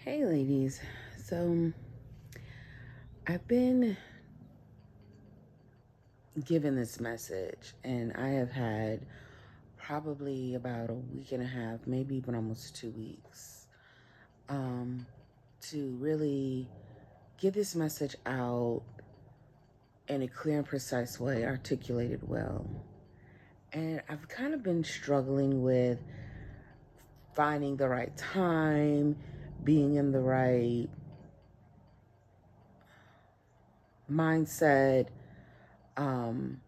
Hey ladies, so I've been given this message and I have had probably about a week and a half, maybe even almost 2 weeks, um, to really get this message out in a clear and precise way, articulated well. And I've kind of been struggling with finding the right time, being in the right mindset. Um,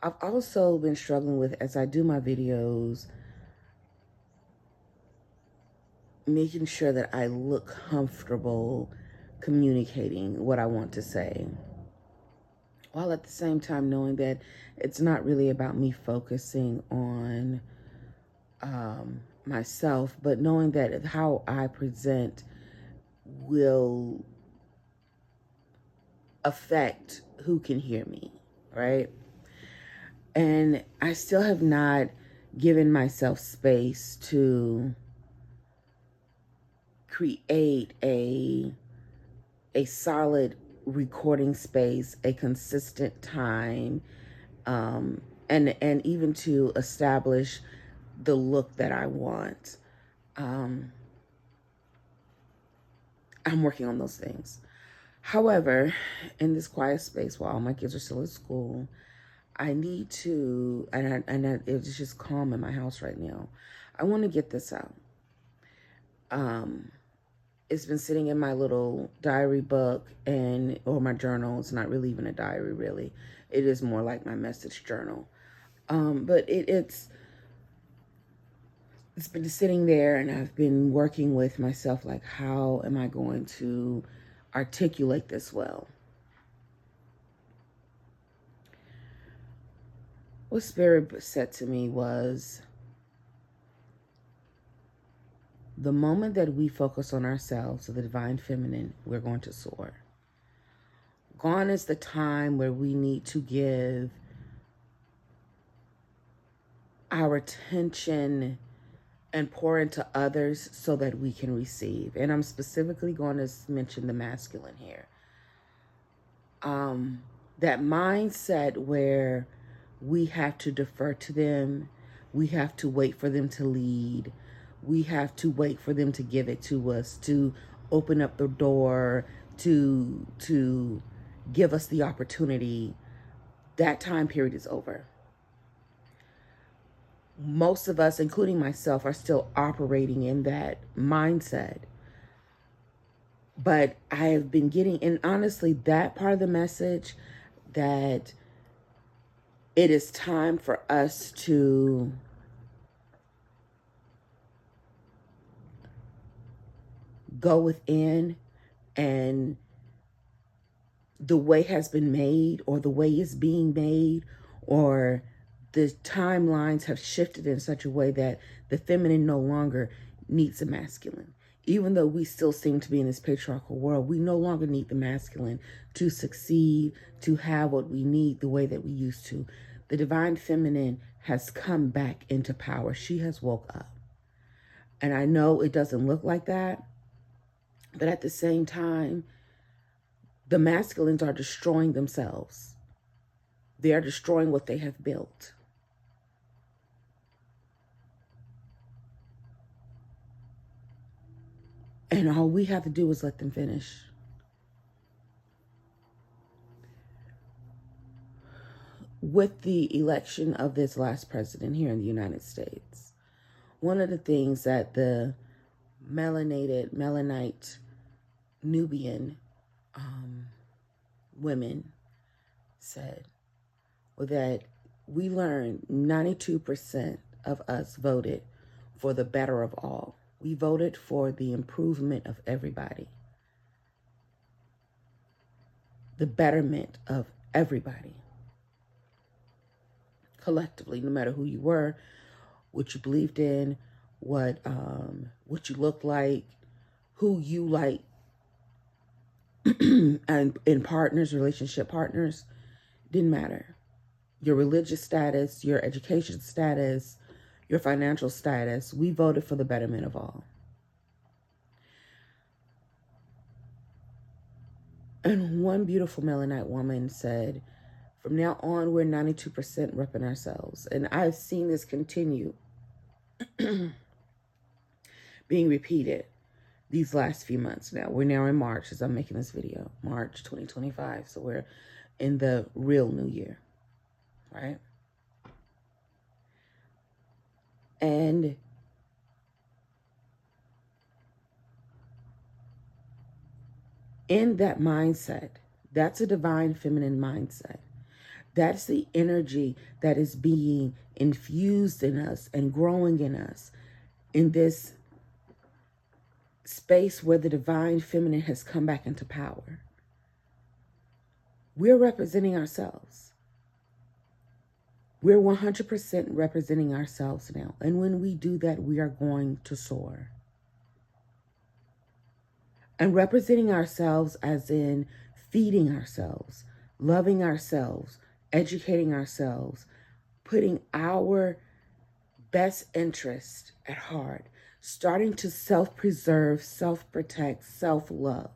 I've also been struggling with, as I do my videos, making sure that I look comfortable communicating what I want to say, while at the same time knowing that it's not really about me focusing on myself, but knowing that how I present will affect who can hear me, right? And I still have not given myself space to create a solid recording space, a consistent time, and even to establish the look that I want. Um, I'm working on those things. However, in this quiet space while all my kids are still at school, I need to, it's just calm in my house right now. I want to get this out. Um, it's been sitting in my little diary book or my journal. It's not really even a diary, really. It is more like my message journal. But it's been sitting there, and I've been working with myself, like, how am I going to articulate this well? What Spirit said to me was, the moment that we focus on ourselves, the divine feminine, we're going to soar. Gone is the time where we need to give our attention and pour into others so that we can receive. And I'm specifically going to mention the masculine here. That mindset where we have to defer to them, we have to wait for them to lead, we have to wait for them to give it to us, to open up the door, to give us the opportunity. That time period is over. Most of us, including myself, are still operating in that mindset. But I have been getting, and honestly, that part of the message, that it is time for us to go within, and the way has been made, or the way is being made, or the timelines have shifted in such a way that the feminine no longer needs the masculine. Even though we still seem to be in this patriarchal world, we no longer need the masculine to succeed, to have what we need the way that we used to. The divine feminine has come back into power. She has woke up. And I know it doesn't look like that, but at the same time, the masculines are destroying themselves. They are destroying what they have built. And all we have to do is let them finish. With the election of this last president here in the United States, one of the things that the Melanite, Nubian women said was that we learned 92% of us voted for the better of all. We voted for the improvement of everybody, the betterment of everybody, collectively, no matter who you were, what you believed in, what you looked like, who you like, and in partners, relationship partners, didn't matter. Your religious status, your education status, your financial status, we voted for the betterment of all. And one beautiful Melanite woman said, from now on, we're 92% repping ourselves. And I've seen this continue being repeated these last few months now. We're now in March as I'm making this video, March 2025. So we're in the real new year, right? And in that mindset, that's a divine feminine mindset. That's the energy that is being infused in us and growing in us in this space where the divine feminine has come back into power. We're representing ourselves. We're 100% representing ourselves now. And when we do that, we are going to soar. And representing ourselves as in feeding ourselves, loving ourselves, educating ourselves, putting our best interest at heart, starting to self-preserve, self-protect, self-love.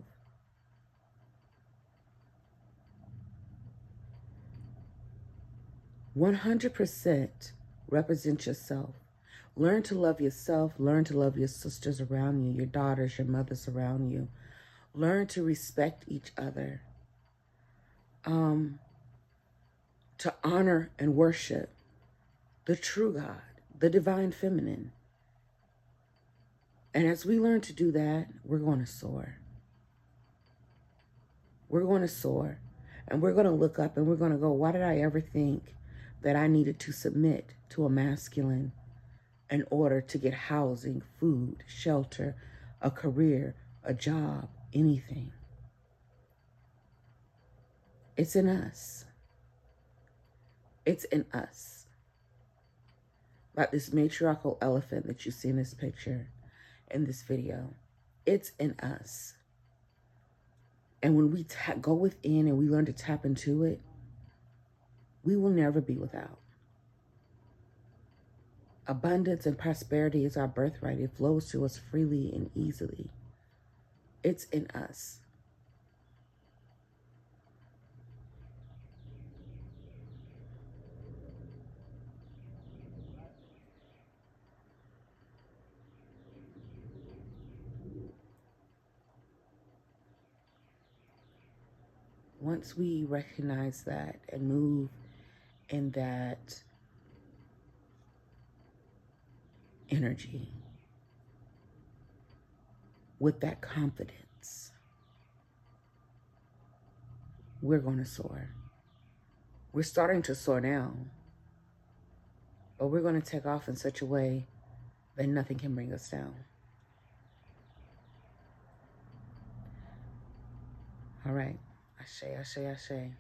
"100% represent yourself. Learn to love yourself. Learn to love your sisters around you, your daughters, your mothers around you. Learn to respect each other. To honor and worship the true God, the divine feminine. And as we learn to do that, we're going to soar. We're going to soar. And we're going to look up and we're going to go, why did I ever think that I needed to submit to a masculine in order to get housing, food, shelter, a career, a job, anything? It's in us. It's in us. Like this matriarchal elephant that you see in this picture, in this video. It's in us. And when we go within and we learn to tap into it, we will never be without. Abundance and prosperity is our birthright. It flows to us freely and easily. It's in us. Once we recognize that and move in that energy, with that confidence, we're going to soar. We're starting to soar now, but we're going to take off in such a way that nothing can bring us down. All right. Ashe, ashe, ashe.